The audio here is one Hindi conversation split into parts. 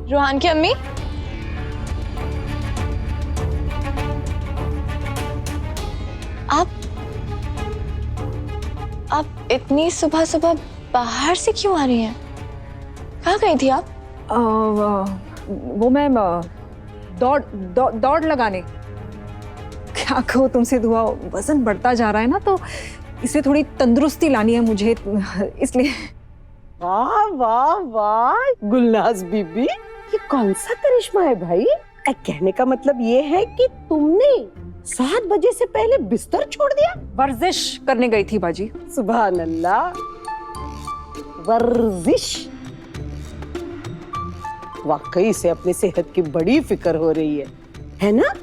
रोहान की अम्मी, आप इतनी सुबह सुबह बाहर से क्यों आ रही हैं? कहाँ गई थी आप? वो मैं दौड़ लगाने। क्या कहूँ तुमसे दुआ, वजन बढ़ता जा रहा है ना, तो इसमें थोड़ी तंदुरुस्ती लानी है मुझे, इसलिए। वाह वाह वाह गुलनाज बीबी, ये कौन सा करिश्मा है भाई? कहने का मतलब ये है कि तुमने 7 बजे से पहले बिस्तर छोड़ दिया? वर्जिश करने गई थी बाजी। सुभान अल्लाह, वर्जिश। वाकई से अपनी सेहत की बड़ी फिक्र हो रही है ना?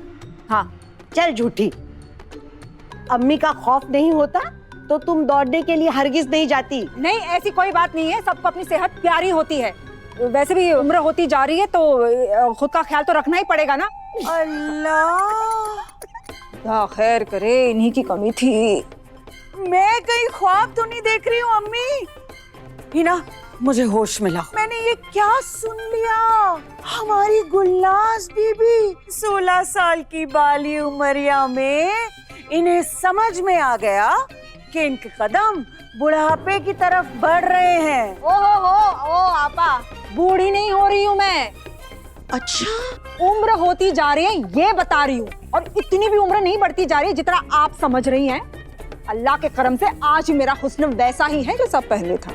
हाँ। चल झूठी, अम्मी का खौफ नहीं होता तो तुम दौड़ने के लिए हरगिज नहीं जाती। नहीं, ऐसी कोई बात नहीं है, सबको अपनी सेहत प्यारी होती है। वैसे भी उम्र होती जा रही है तो खुद का ख्याल तो रखना ही पड़ेगा ना। अल्लाह, खैर करे, इन्हीं की कमी थी। मैं कहीं ख्वाब तो नहीं देख रही हूँ अम्मी? हिना, मुझे होश मिला। मैंने ये क्या सुन लिया? हमारी गुलनाज बीबी 16 साल की बाली उमरिया में इन्हें समझ में आ गया कि इनके कदम बुढ़ापे की तरफ बढ़ रहे हैं। ओ आपा, बूढ़ी नहीं हो रही हूँ मैं। अच्छा, उम्र होती जा रही है ये बता रही हूँ, और इतनी भी उम्र नहीं बढ़ती जा रही है जितना आप समझ रही हैं। अल्लाह के करम से आज मेरा हुस्न वैसा ही है जैसा पहले था।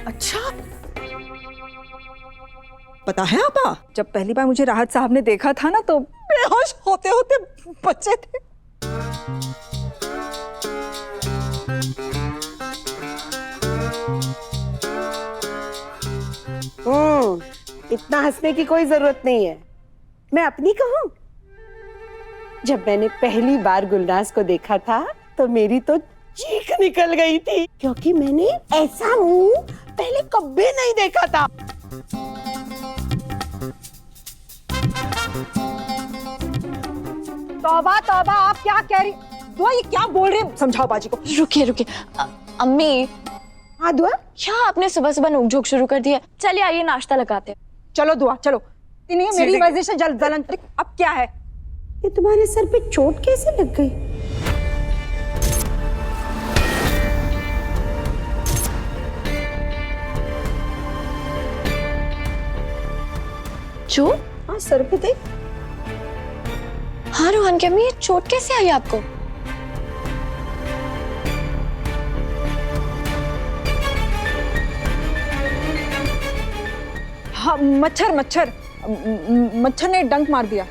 अच्छा, पता है आपा, जब पहली बार मुझे राहत साहब ने देखा था ना तो बेहोश होते होते बच्चे थे। इतना हंसने की कोई जरूरत नहीं है। मैं अपनी कहूँ, जब मैंने पहली बार गुलनाज को देखा था तो मेरी तो चीख निकल गई थी, क्योंकि मैंने ऐसा मुंह पहले कभी नहीं देखा था। तौबा तौबा, आप क्या कह रही? दुआ, ये क्या बोल रही है? समझाओ बाजी को। रुकिए अम्मी। हाँ दुआ, क्या आपने सुबह सुबह नोक-झोंक शुरू कर दिया? चलिए आइए नाश्ता लगाते हैं। चलो दुआ, चलो। इन्हीं मेरी वजह से जलन। अब क्या है? ये तुम्हारे सर पे चोट कैसे लग गई? चोट? हाँ, सर पे देख। हाँ रोहन की अम्मी, ये चोट कैसे आई आपको? हाँ, मच्छर ने डंक मार दिया।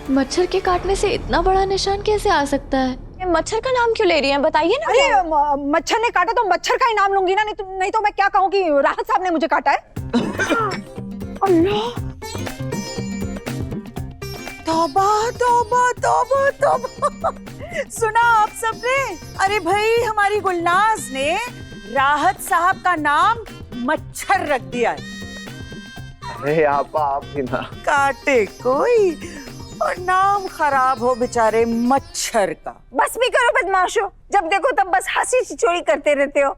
मच्छर के काटने से इतना बड़ा निशान कैसे आ सकता है? ये मच्छर का नाम क्यों ले रही हैं? बताइए ना। अरे मच्छर ने काटा तो मच्छर का ही नाम लूंगी ना, नहीं तो मैं क्या कहूँ कि राहत साहब ने मुझे काटा है। अल्लाह, तौबा तौबा तौबा तौबा। सुना आप सबने? अरे भाई, हमारी गुलनाज ने राहत साहब का नाम मच्छर रख दिया है। अरे आपा, आप ही ना काटे कोई और नाम खराब हो बेचारे मच्छर का। बस भी करो बदमाशो, जब देखो तब बस हंसी छिछोड़ी करते रहते हो।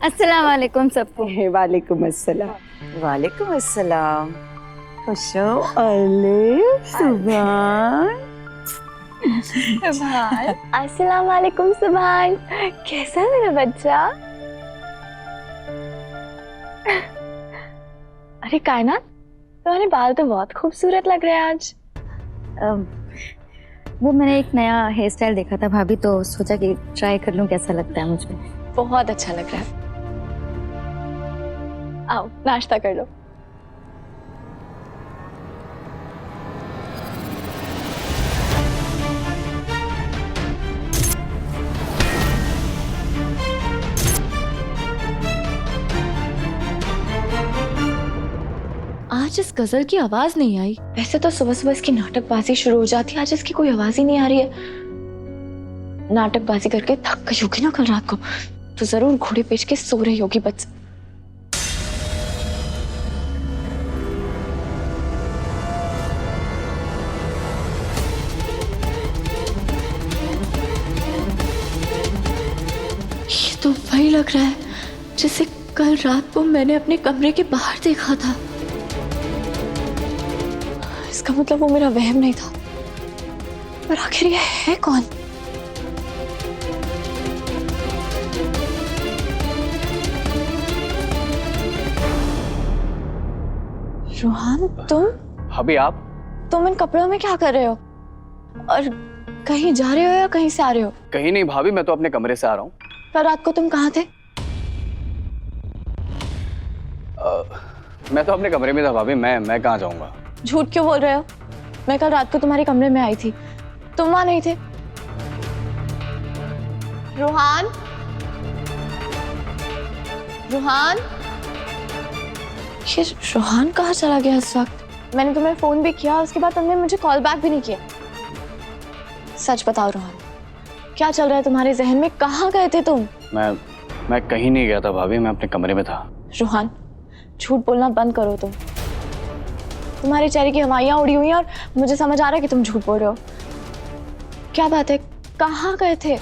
अस्सलाम वालेकुम सबको। वालेकुम अस्सलाम। वालेकुम अस्सलाम। खुशो अले सुभान। अस्सलाम वालेकुम सुभान। कैसा है मेरा बच्चा? अरे कायनात, तुम्हारे बाल तो बहुत खूबसूरत लग रहे हैं आज। वो मैंने एक नया हेयर स्टाइल देखा था भाभी, तो सोचा कि ट्राई कर लूं कैसा लगता है मुझ पे। बहुत अच्छा लग रहा है। आओ नाश्ता कर लो। आज इस गजल की आवाज नहीं आई। वैसे तो सुबह सुबह इसकी नाटकबाजी शुरू हो जाती है, आज इसकी कोई आवाज ही नहीं आ रही है। नाटकबाजी करके थक गई होगी ना कल रात को, तो जरूर घोड़े बेच के सो रही होगी बच्चा। ये तो वही लग रहा है जिसे कल रात को मैंने अपने कमरे के बाहर देखा था। इसका मतलब वो मेरा वहम नहीं था। पर आखिर ये है कौन? रोहान, भाभी आप तुम इन कपड़ों में क्या कर रहे हो? और कहीं जा रहे हो या कहीं से आ रहे हो? कहीं नहीं भाभी, मैं तो अपने कमरे से आ रहा हूँ। कल रात को तुम कहाँ थे? मैं तो अपने कमरे में था भाभी, मैं कहाँ जाऊंगा? झूठ क्यों बोल रहे हो? मैं कल रात को तुम्हारे कमरे में आई थी, तुम वहां नहीं थे। रोहान, रोहान, ये रोहान कहाँ चला गया इस वक्त? मैंने तुम्हें फोन भी किया, उसके बाद तुमने मुझे कॉल बैक भी नहीं किया। सच बताओ रोहान, क्या चल रहा है तुम्हारे जहन में? कहाँ गए थे तुम? मैं कहीं नहीं गया था भाभी, मैं अपने कमरे में था। रोहान, झूठ बोलना बंद करो तुम। तुम्हारे चेहरे की हवाइयां उड़ी हुई हैं और मुझे समझ आ रहा है कि तुम झूठ बोल रहे हो। क्या बात है, कहाँ गए थे?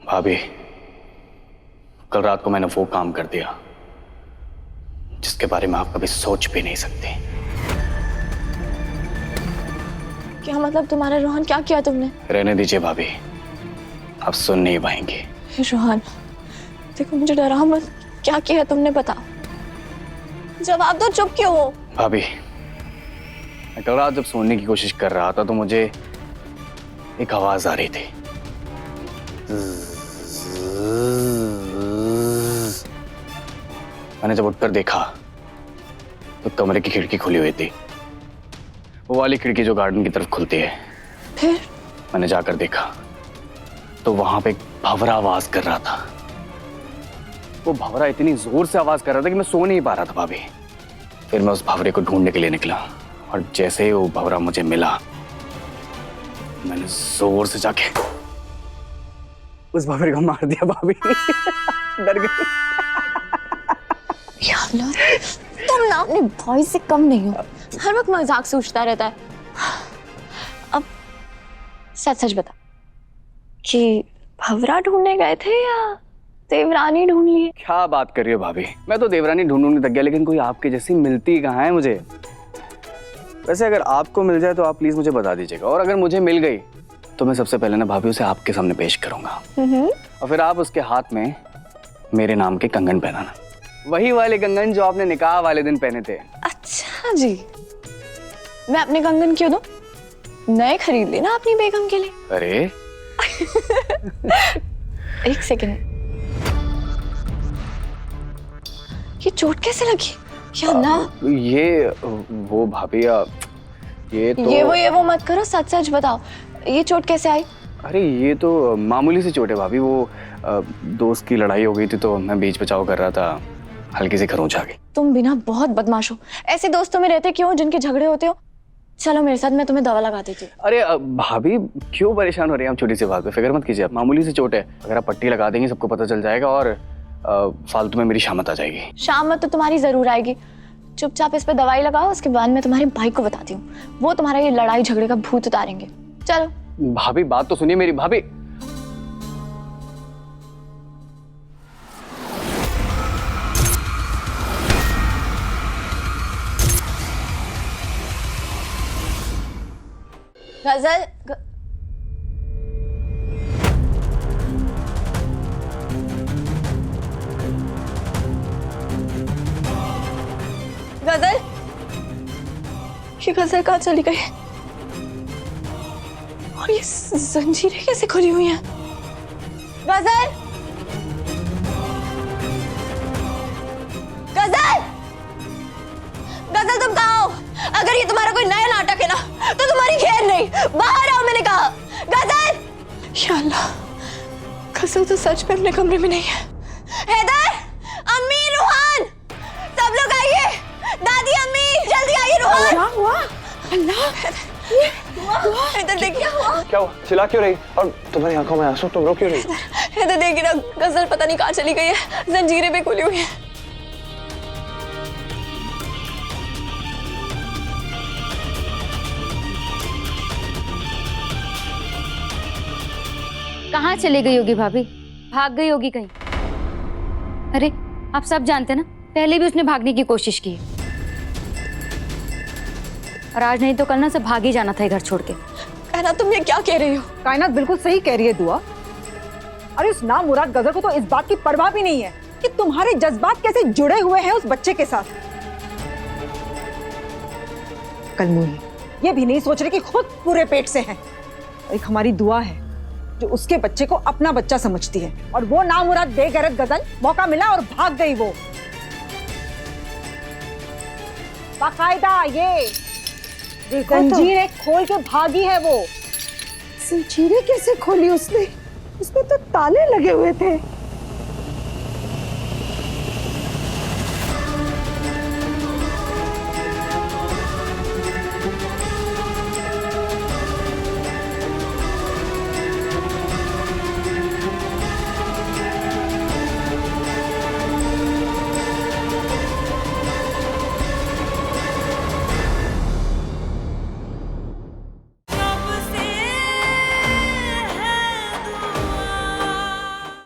भाभी, कल रात को मैंने वो काम कर दिया जिसके बारे में आप कभी सोच भी नहीं सकते। क्या मतलब तुम्हारा? रोहन, क्या किया तुमने? रहने दीजिए भाभी, आप सुन नहीं पाएंगे। रोहन देखो, मुझे डरा मत। क्या किया तुमने, बताओ। जवाब दो, चुप क्यों हो? भाभी, मैं कल रात जब सोने की कोशिश कर रहा था तो मुझे एक आवाज आ रही थी। मैंने जब उठकर देखा तो कमरे की खिड़की खुली हुई थी, वो वाली खिड़की जो गार्डन की तरफ खुलती है। फिर मैंने जाकर देखा तो वहां पे एक भंवरा आवाज कर रहा था। वो भंवरा इतनी जोर से आवाज कर रहा था कि मैं सो नहीं पा रहा था भाभी। फिर मैं उस भंवरे को ढूंढने के लिए निकला और जैसे ही वो भंवरा मुझे मिला, मैंने जोर से जाके उस भंवरे को मार दिया भाभी। डर गई। या अल्लाह, तुम ना अपने भाई से कम नहीं हो, हर वक्त मजाक सोचता रहता है। अब सच सच बता कि भंवरा ढूंढने गए थे या देवरानी ढूंढ ली? क्या बात कर रही हो भाभी, मैं तो देवरानी ढूंढने तक गया, लेकिन कोई आपके जैसी मिलती कहाँ है मुझे। वैसे अगर आपको मिल जाए तो आप प्लीज मुझे बता दीजिएगा, और अगर मुझे मिल गई तो मैं सबसे पहले ना भाभी उसे आपके सामने पेश करूंगा, और फिर आप उसके हाथ में मेरे नाम के कंगन पहनाना, वही वाले कंगन जो आपने निकाह वाले दिन पहने थे। अच्छा जी, मैं अपने कंगन क्यों दूं? नए खरीद लेना अपनी बेगम के लिए। अरे एक सेकंड, ये चोट कैसे लगी? या अल्लाह, ये वो भाभी, ये तो ये वो मत करो, सच सच बताओ, ये चोट कैसे आई? अरे ये तो मामूली सी चोट है भाभी, वो दोस्त की लड़ाई हो गई थी तो मैं बीच बचाव कर रहा था, हल्की सी खरोंच आ गई। तुम बिना बहुत बदमाश हो, ऐसे दोस्तों में रहते क्यों जिनके झगड़े होते हो? चलो मेरे साथ, मैं तुम्हें दवा लगा देती हूँ। अरे भाभी क्यों परेशान हो रही हैं आप छोटी सी बात पे? फिक्र मत कीजिए आप, मामूली सी चोट है, अगर आप पट्टी लगा देंगे सबको पता चल जाएगा और फालतू में मेरी शामत आ जाएगी। शामत तो तुम्हारी जरूर आएगी, चुपचाप इस पे दवाई लगाओ, उसके बाद मैं तुम्हारे भाई को बताती हूँ, वो तुम्हारा ये लड़ाई झगड़े का भूत उतारेंगे। चलो भाभी बात तो सुनिए मेरी। भाभी गजल गजल, ये गजल कहाँ चली गई? और ये जंजीरें कैसे खुली हुई हैं? गजल, गजल, गजल तुम कहाँ हो? अगर ये तुम्हारा कोई नया नाटक है ना तो तुम्हारी खैर नहीं, बाहर आओ, मैंने कहा। गजल! या अल्लाह, गजल तो सच में अपने कमरे में नहीं है। हैदर, अम्मी, रूहान, सब लोग आइए। दादी, अम्मी, जल्दी आइए। रूहान, क्या हुआ? अल्लाह, इधर देखिए हुआ। क्या हुआ? चिल्ला क्यों रही? और तुम्हारी आंखों में आंसू, तुम रो क्यों रही? इधर देखिए ना, गजल पता नहीं कहाँ चली गई है, जंजीरें पे खुली हुई है। कहाँ चली गई होगी भाभी? भाग गई होगी कहीं। अरे आप सब जानते हैं ना, पहले भी उसने भागने की कोशिश की और आज नहीं तो कल ना से भाग ही जाना था घर छोड़ के। कहना तुम ये क्या कह रही हो? कायनात बिल्कुल सही कह रही है दुआ। अरे उस नामुराद गजल को तो इस बात की परवाह भी नहीं है कि तुम्हारे जज्बात कैसे जुड़े हुए हैं उस बच्चे के साथ। कलमूली ये भी नहीं सोच रही कि खुद पूरे पेट से है। एक हमारी दुआ है जो उसके बच्चे को अपना बच्चा समझती है, और वो नामुराद बेगैरत गजल मौका मिला और भाग गई। वो बाकायदा ये जंजीरें खोल के भागी है। वो जंजीरें कैसे खोली उसने? उसमें तो ताले लगे हुए थे।